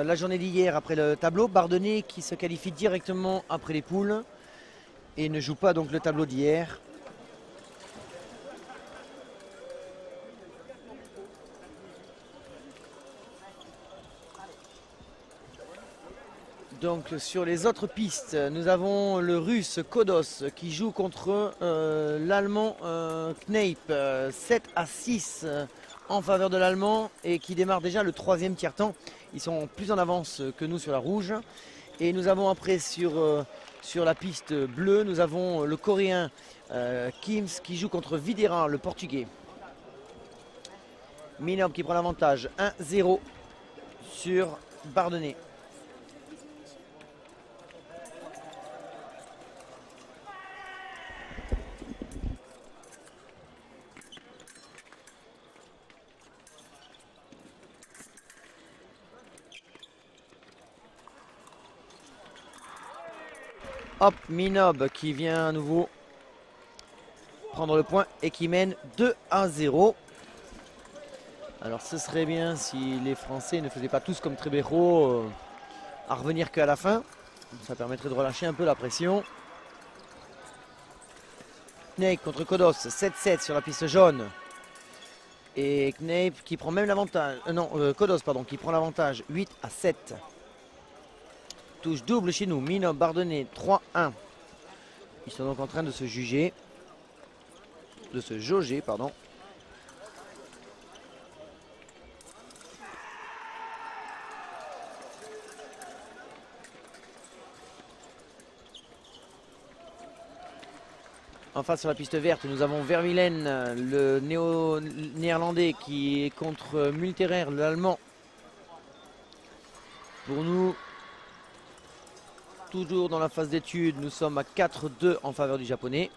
La journée d'hier après le tableau. Bardonnay qui se qualifie directement après les poules et ne joue pas donc le tableau d'hier. Donc sur les autres pistes, nous avons le russe Kodos qui joue contre l'allemand Kneip, 7-6 en faveur de l'allemand et qui démarre déjà le troisième tiers-temps. Ils sont plus en avance que nous sur la rouge. Et nous avons après sur la piste bleue, nous avons le coréen Kims qui joue contre Videra, le portugais. Minob qui prend l'avantage 1-0 sur Bardonnay. Hop, Minob qui vient à nouveau prendre le point et qui mène 2-0. Alors ce serait bien si les Français ne faisaient pas tous comme Trébéro à revenir qu'à la fin. Ça permettrait de relâcher un peu la pression. Kneip contre Kodos, 7-7 sur la piste jaune. Et Kneip qui prend même l'avantage. Kodos pardon, qui prend l'avantage 8-7. Touche double chez nous. Minob, Bardonnay 3-1. Ils sont donc en train de se juger. De se jauger, pardon. Enfin sur la piste verte, nous avons Vermeulen, le néo-néerlandais qui est contre Multerer, l'allemand. Pour nous, toujours dans la phase d'étude, nous sommes à 4-2 en faveur du japonais.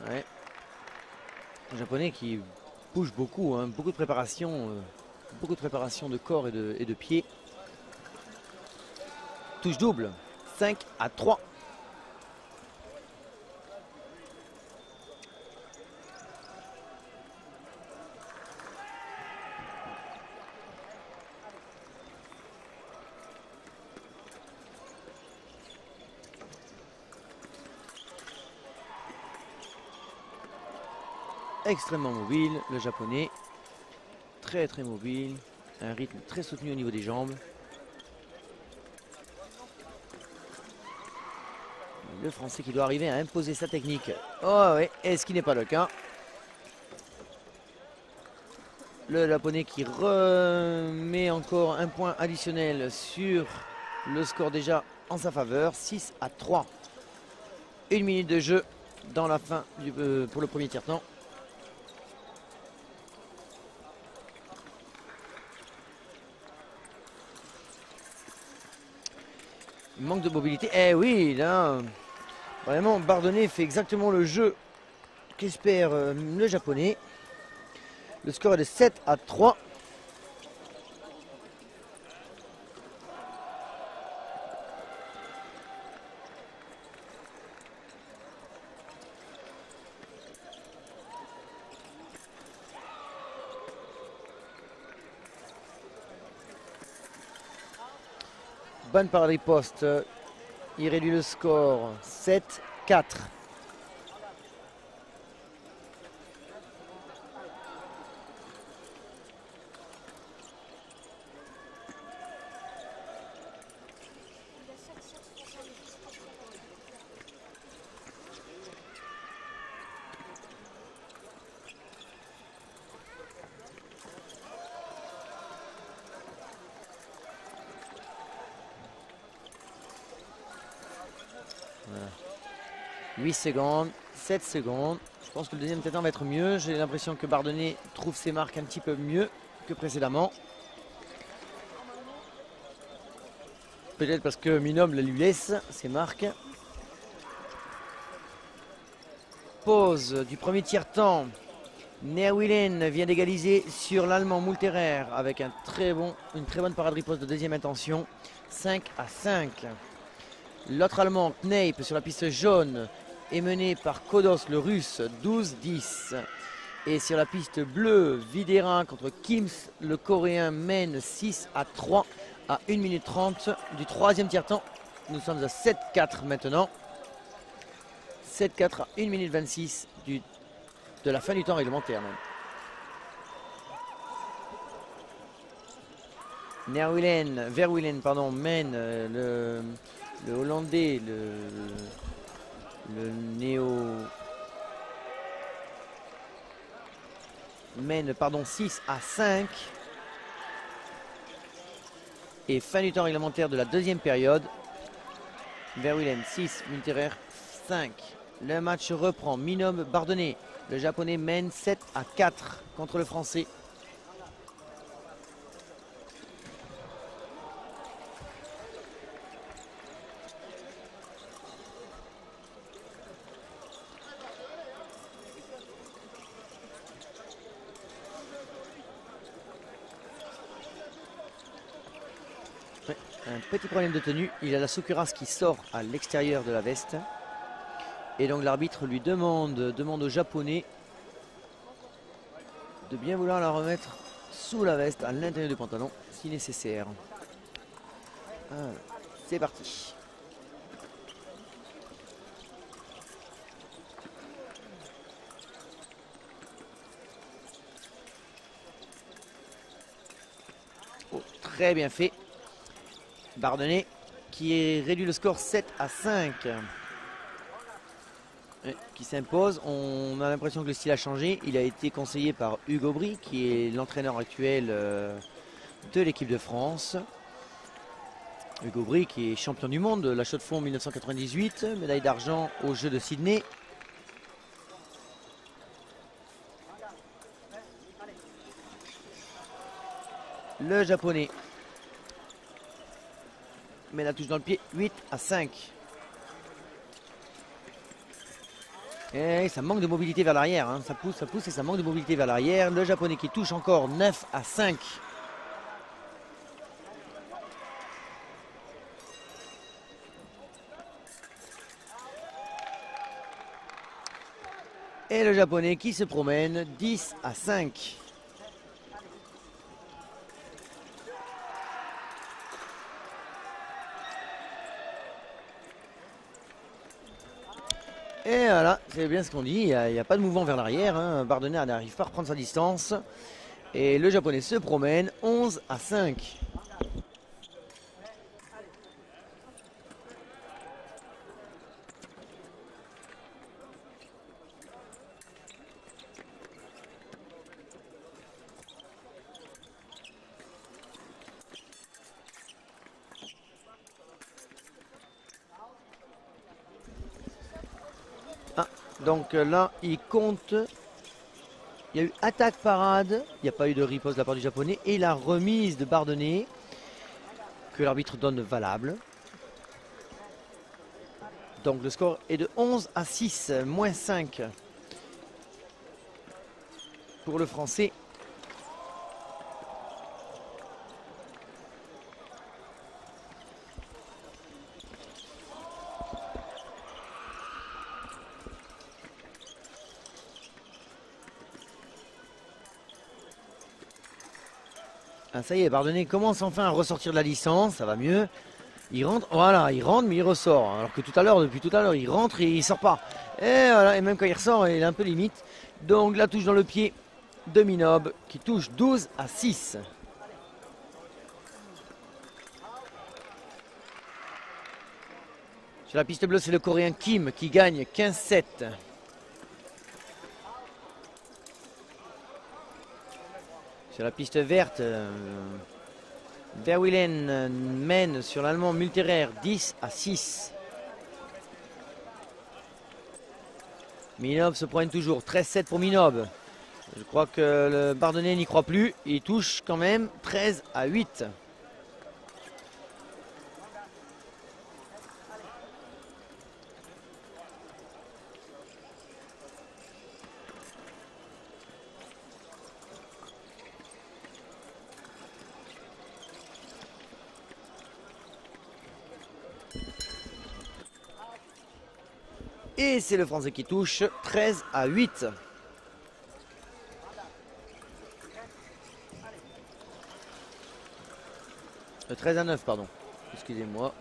Ouais. Le japonais qui bouge beaucoup, hein, beaucoup de préparation de corps et de pied. Touche double, 5-3. Extrêmement mobile, le japonais. Très très mobile. Un rythme très soutenu au niveau des jambes. Le français qui doit arriver à imposer sa technique. Oh ouais, et ce qui n'est pas le cas. Le japonais qui remet encore un point additionnel sur le score déjà en sa faveur. 6-3. 1 minute de jeu dans la fin pour le premier tiers-temps. Manque de mobilité. Eh oui, là, vraiment, Bardonnay fait exactement le jeu qu'espère le japonais. Le score est de 7-3. Bonne par les postes. Il réduit le score 7-4. Voilà. 8 secondes, 7 secondes. Je pense que le deuxième temps va être mieux. J'ai l'impression que Bardonnay trouve ses marques un petit peu mieux que précédemment. Peut-être parce que Minob lui laisse ses marques. Pause du premier tiers-temps. Nerwillen vient d'égaliser sur l'Allemand Multerer avec une très bonne parade riposte de deuxième intention. 5-5. L'autre Allemand, Kneip, sur la piste jaune, est mené par Kodos, le Russe, 12-10. Et sur la piste bleue, Videra contre Kims, le Coréen, mène 6-3 à 1 minute 30 du troisième tiers-temps. Nous sommes à 7-4 maintenant. 7-4 à 1 minute 26 de la fin du temps réglementaire. Verwillen mène le Hollandais, le néo mène 6-5. Et fin du temps réglementaire de la deuxième période. Verwillen 6, Multerer 5. Le match reprend. Minob-Bardonnay. Le japonais mène 7-4 contre le français. Un petit problème de tenue. Il a la sous-cuirasse qui sort à l'extérieur de la veste. Et donc l'arbitre lui demande au japonais de bien vouloir la remettre sous la veste, à l'intérieur du pantalon, si nécessaire. C'est parti. Oh, très bien fait. Bardonnay qui réduit le score 7-5. Qui s'impose. On a l'impression que le style a changé. Il a été conseillé par Hugo Bry, qui est l'entraîneur actuel de l'équipe de France. Hugo Bry qui est champion du monde de la chaux de fond 1998, médaille d'argent aux Jeux de Sydney. Le japonais met la touche dans le pied, 8-5. Et ça manque de mobilité vers l'arrière, hein. Ça pousse et ça manque de mobilité vers l'arrière. Le japonais qui touche encore 9-5. Et le japonais qui se promène 10-5. Et voilà, c'est bien ce qu'on dit, il n'y a pas de mouvement vers l'arrière, hein. Bardonnay n'arrive pas à reprendre sa distance. Et le japonais se promène 11-5. Donc là, il compte. Il y a eu attaque-parade. Il n'y a pas eu de riposte de la part du japonais. Et la remise de Bardonnay, que l'arbitre donne valable. Donc le score est de 11-6, moins 5 pour le français. Ah, ça y est, Bardonnay commence enfin à ressortir de la licence, ça va mieux. Il rentre, voilà, il rentre mais il ressort. Alors que depuis tout à l'heure, il rentre et il sort pas. Et voilà, et même quand il ressort, il est un peu limite. Donc la touche dans le pied de Minob qui touche 12-6. Sur la piste bleue, c'est le Coréen Kim qui gagne 15-7. Sur la piste verte, Verwillen mène sur l'Allemand Multerer 10-6. Minob se pointe toujours, 13-7 pour Minob. Je crois que le Bardonnay n'y croit plus. Il touche quand même 13-8. Et c'est le Français qui touche, 13-8. 13-9, pardon. Excusez-moi.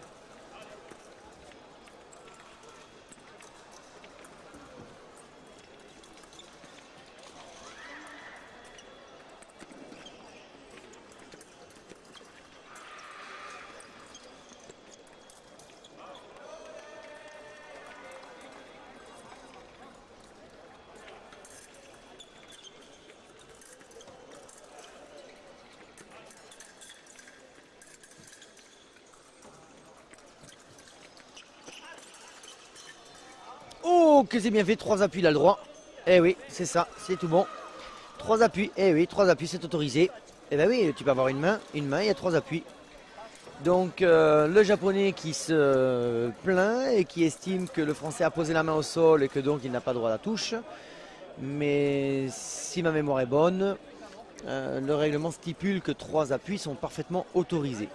Oh, que c'est bien fait, 3 appuis là le droit. Eh oui, c'est ça, c'est tout bon. 3 appuis, eh oui, 3 appuis, c'est autorisé. Eh ben oui, tu peux avoir une main, il y a 3 appuis. Donc le japonais qui se plaint et qui estime que le français a posé la main au sol et que donc il n'a pas droit à la touche. Mais si ma mémoire est bonne, le règlement stipule que 3 appuis sont parfaitement autorisés.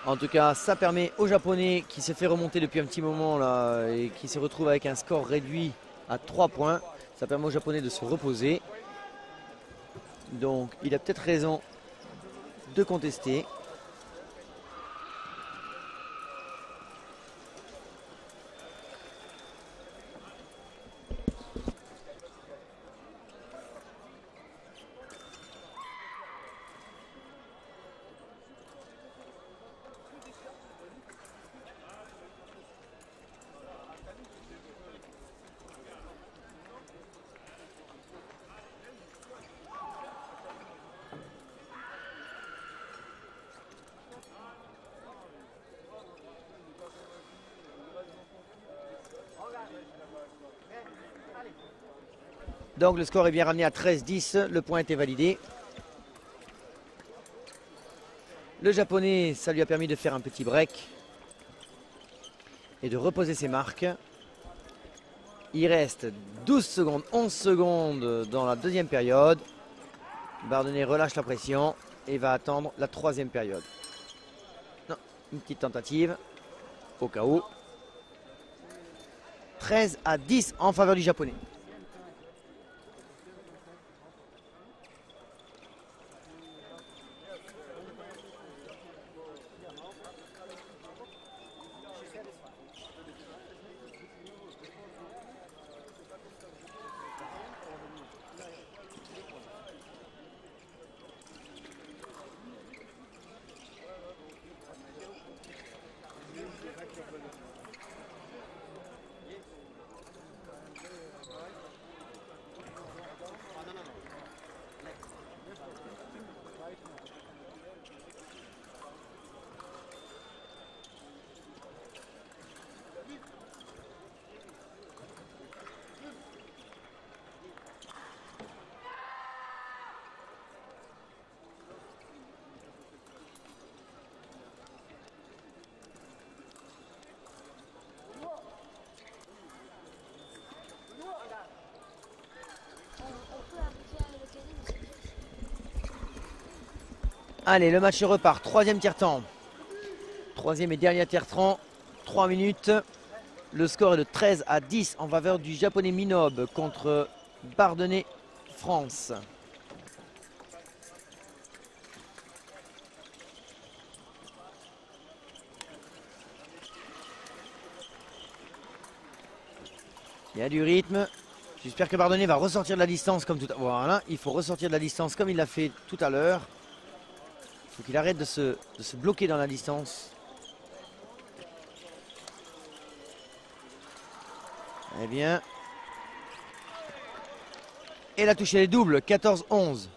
En tout cas, ça permet au japonais qui s'est fait remonter depuis un petit moment là et qui se retrouve avec un score réduit à 3 points. Ça permet au japonais de se reposer. Donc il a peut-être raison de contester. Donc le score est bien ramené à 13-10, le point était validé. Le japonais, ça lui a permis de faire un petit break et de reposer ses marques. Il reste 12 secondes, 11 secondes dans la deuxième période. Bardonnay relâche la pression et va attendre la troisième période. Non, une petite tentative au cas où. 13-10 en faveur du japonais. Allez, le match repart. Troisième tiers-temps. Troisième et dernier tiers-temps. 3 minutes. Le score est de 13-10 en faveur du japonais Minob contre Bardonnay France. Il y a du rythme. J'espère que Bardonnay va ressortir de la distance comme tout à l'heure. Voilà, il faut ressortir de la distance comme il l'a fait tout à l'heure. Il faut qu'il arrête de se bloquer dans la distance. Eh bien. Et la touche elle est double, 14-11.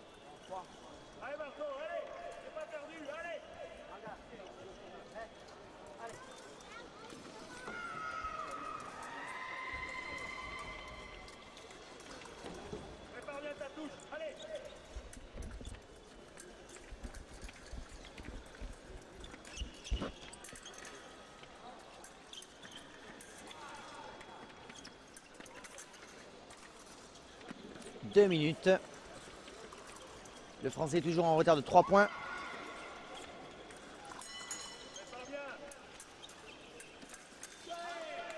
Deux minutes. Le Français est toujours en retard de 3 points.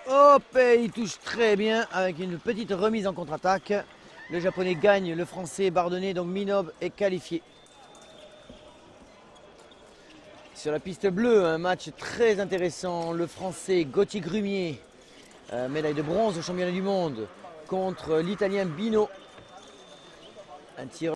Hop, et il touche très bien avec une petite remise en contre-attaque. Le japonais gagne, le français Bardonnay, donc Minob est qualifié. Sur la piste bleue, un match très intéressant. Le français Gauthier Grumier, médaille de bronze au championnat du monde, contre l'italien Bino. Un tireur